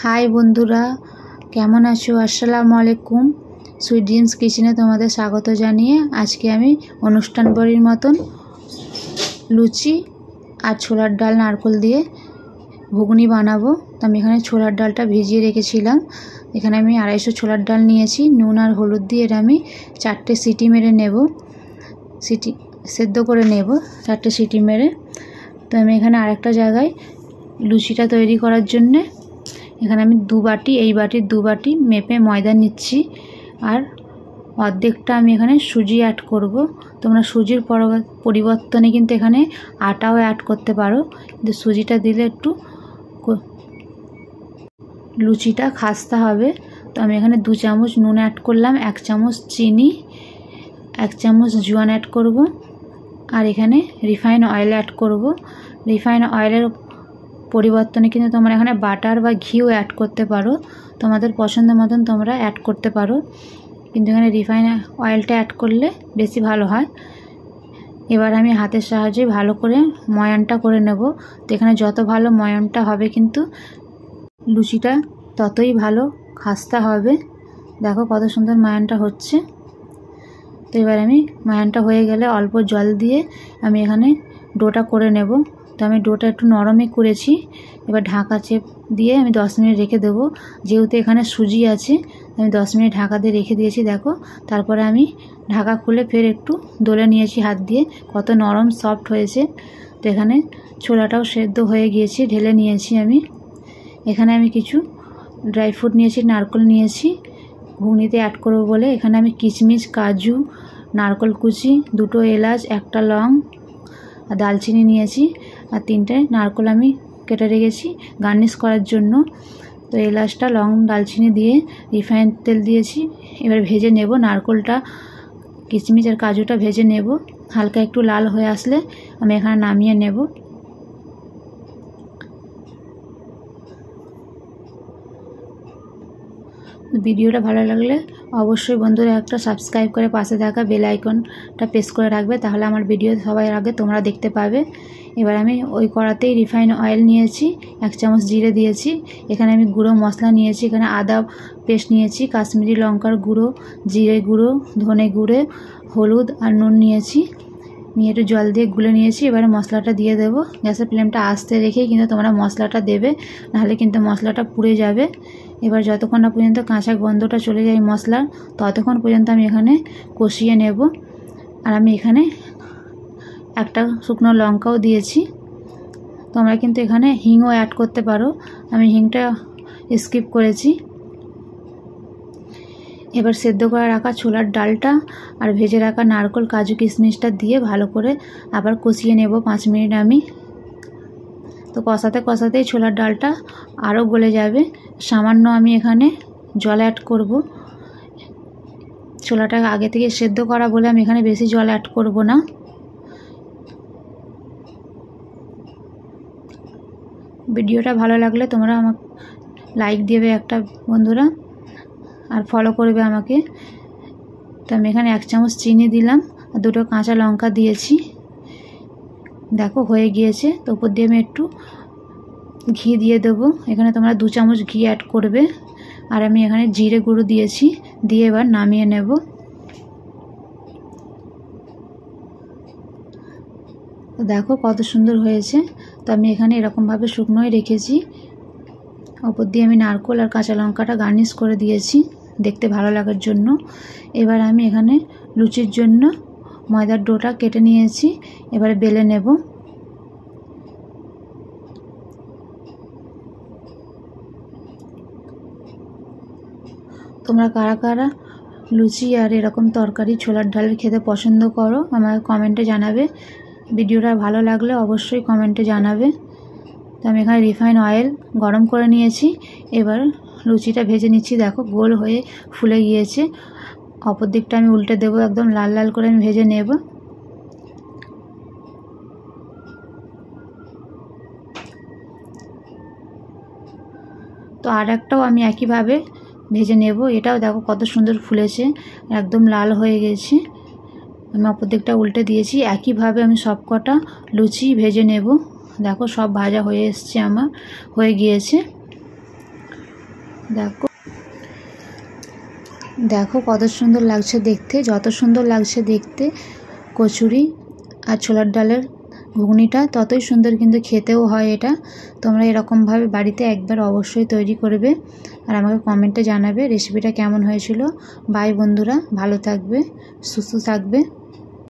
High বন্ধুরা, কেমন আছো? আসসালামু আলাইকুম। সুইট ড্রিমস কিচেনে তোমাদের স্বাগত জানিয়ে আজকে আমি অনুষ্ঠান বাড়ির মতন লুচি আর ছোলার ডাল নারকেল দিয়ে ঘুগনি বানাবো। তো আমি এখানে ছোলার ডালটা ভিজিয়ে রেখেছিলাম। এখানে আমি 250 ছোলার ডাল নিয়েছি। নুন আর হলুদ দিয়ে এটা আমি 4টে সিটি মেরে নেব, সেদ্ধ করে নেব 4টে সিটি মেরে। তো আমি এখানে আরেকটা জায়গায় লুচিটা তৈরি করার জন্যে এখানে আমি 2 বাটি, এই বাটির 2 বাটি মেপে ময়দা নিচ্ছি। আর অর্ধেকটা আমি এখানে সুজি অ্যাড করব। তোমরা সুজির পরিবর্তনে কিন্তু এখানে আটাও অ্যাড করতে পারো, কিন্তু সুজিটা দিলে একটু লুচিটা খাস্তা হবে। তো আমি এখানে 2 চামচ নুন অ্যাড করলাম, 1 চামচ চিনি, 1 চামচ জোয়ান অ্যাড করব। আর এখানে রিফাইন অয়েল অ্যাড করব। রিফাইন অয়েলের পরিবর্তনে কিন্তু তোমরা এখানে বাটার বা ঘিও অ্যাড করতে পারো, তোমাদের পছন্দ মতন তোমরা অ্যাড করতে পারো, কিন্তু এখানে রিফাইন অয়েলটা অ্যাড করলে বেশি ভালো হয়। এবার আমি হাতের সাহায্যে ভালো করে ময়ানটা করে নেব। তো এখানে যত ভালো ময়ানটা হবে কিন্তু লুচিটা ততই ভালো খাস্তা হবে। দেখো কত সুন্দর ময়ানটা হচ্ছে। তো এবার আমি ময়ানটা হয়ে গেলে অল্প জল দিয়ে আমি এখানে ডোটা করে নেব। তো আমি ডোটা একটু নরমই করেছি। এবার ঢাকা চেপ দিয়ে আমি 10 মিনিট রেখে দেবো। যেহেতু এখানে সুজি আছে আমি 10 মিনিট ঢাকা দিয়ে রেখে দিয়েছি। দেখো তারপরে আমি ঢাকা খুলে ফের একটু দোলে নিয়েছি হাত দিয়ে, কত নরম সফট হয়েছে। তো এখানে ছোলাটাও সেদ্ধ হয়ে গিয়েছে, ঢেলে নিয়েছি আমি। এখানে আমি কিছু ড্রাই ফ্রুট নিয়েছি, নারকেল নিয়েছি ঘুগনিতে অ্যাড করবো বলে। এখানে আমি কিশমিশ, কাজু, নারকেল কুচি, 2টো এলাচ, 1টা লং আর দালচিনি নিয়েছি। আর 3টে নারকেল আমি কেটে রেখেছি গার্নিশ করার জন্য। তো এলাচটা, লং, দালচিনি দিয়ে রিফাইন তেল দিয়েছি। এবার ভেজে নেব নারকেলটা, কিশমিশ আর কাজুটা ভেজে নেব। হালকা একটু লাল হয়ে আসলে আমি এখানে নামিয়ে নেব। ভিডিওটা ভালো লাগলে অবশ্যই বন্ধুরা একটা সাবস্ক্রাইব করে পাশে থাকা বেল আইকনটা প্রেস করে রাখবে, তাহলে আমার ভিডিও সবার আগে তোমরা দেখতে পাবে। এবার আমি ওই কড়াতেই রিফাইন অয়েল নিয়েছি, 1 চামচ জিরে দিয়েছি। এখানে আমি গুঁড়ো মশলা নিয়েছি, এখানে আদা পেস্ট নিয়েছি, কাশ্মীরি লঙ্কার গুঁড়ো, জিরে গুঁড়ো, ধনে গুঁড়ো, হলুদ আর নুন নিয়েছি। নিয়ে একটু জল দিয়ে গুলে নিয়েছি। এবারে মশলাটা দিয়ে দেবো। গ্যাসের ফ্লেমটা আস্তে রেখেই কিন্তু তোমরা মশলাটা দেবে, নাহলে কিন্তু মশলাটা পুড়ে যাবে। এবার যতক্ষণ না পর্যন্ত কাঁচা গন্ধটা চলে যায় মশলার, ততক্ষণ পর্যন্ত আমি এখানে কষিয়ে নেব। আর আমি এখানে একটা শুকনো লঙ্কাও দিয়েছি। তোমরা কিন্তু এখানে হিংও অ্যাড করতে পারো, আমি হিংটা স্কিপ করেছি। এবার সেদ্ধ করে রাখা ছোলার ডালটা আর ভেজে রাখা নারকেল, কাজু, কিশমিশটা দিয়ে ভালো করে আবার কষিয়ে নেব 5 মিনিট আমি। তো কষাতে কষাতেই ছোলার ডালটা আরও গলে যাবে। সামান্য আমি এখানে জল অ্যাড করব। ছোলাটা আগে থেকে সেদ্ধ করা বলে আমি এখানে বেশি জল অ্যাড করব না। ভিডিওটা ভালো লাগলে তোমরা আমাকে লাইক দেবে একটা বন্ধুরা, আর ফলো করবে আমাকে। তো আমি এখানে 1 চামচ চিনি দিলাম আর 2টো কাঁচা লঙ্কা দিয়েছি। দেখো হয়ে গিয়েছে। তো উপর দিয়ে আমি একটু ঘি দিয়ে দেবো। এখানে তোমরা 2 চামচ ঘি অ্যাড করবে। আর আমি এখানে জিরে গুঁড়ো দিয়েছি, দিয়ে এবার নামিয়ে নেব। তো দেখো কত সুন্দর হয়েছে। তো আমি এখানে এরকমভাবে শুকনোই রেখেছি। ওপর দিয়ে আমি নারকেল আর কাঁচা লঙ্কাটা গার্নিশ করে দিয়েছি দেখতে ভালো লাগার জন্য। এবার আমি এখানে লুচির জন্য ময়দার ডোটা কেটে নিয়েছি, এবারে বেলে নেব। তোমরা কারা কারা লুচি আর এরকম তরকারি ছোলার ডাল খেতে পছন্দ করো আমাকে কমেন্টে জানাবে। ভিডিওটা ভালো লাগলে অবশ্যই কমেন্টে জানাবে। তো আমি এখানে রিফাইন অয়েল গরম করে নিয়েছি। এবার লুচিটা ভেজে নিচ্ছি। দেখো গোল হয়ে ফুলে গিয়েছে। অপর দিকটা আমি উল্টে দেবো, একদম লাল লাল করে আমি ভেজে নেব। তো আর একটাও আমি একইভাবে ভেজে নেব। এটাও দেখো কত সুন্দর ফুলেছে, একদম লাল হয়ে গেছে। আমি অপর দিকটা উল্টে দিয়েছি। একইভাবে আমি সব কটা লুচি ভেজে নেব। দেখো সব ভাজা হয়ে এসছে, আমার হয়ে গিয়েছে। দেখো দেখো কত সুন্দর লাগছে দেখতে। যত সুন্দর লাগছে দেখতে কচুরি আর ছোলার ডালের ঘুগনিটা, ততই সুন্দর কিন্তু খেতেও হয় এটা। তোমরা এরকমভাবে বাড়িতে একবার অবশ্যই তৈরি করবে আর আমাকে কমেন্টে জানাবে রেসিপিটা কেমন হয়েছিল। বাই বন্ধুরা, ভালো থাকবে, সুস্থ থাকবে।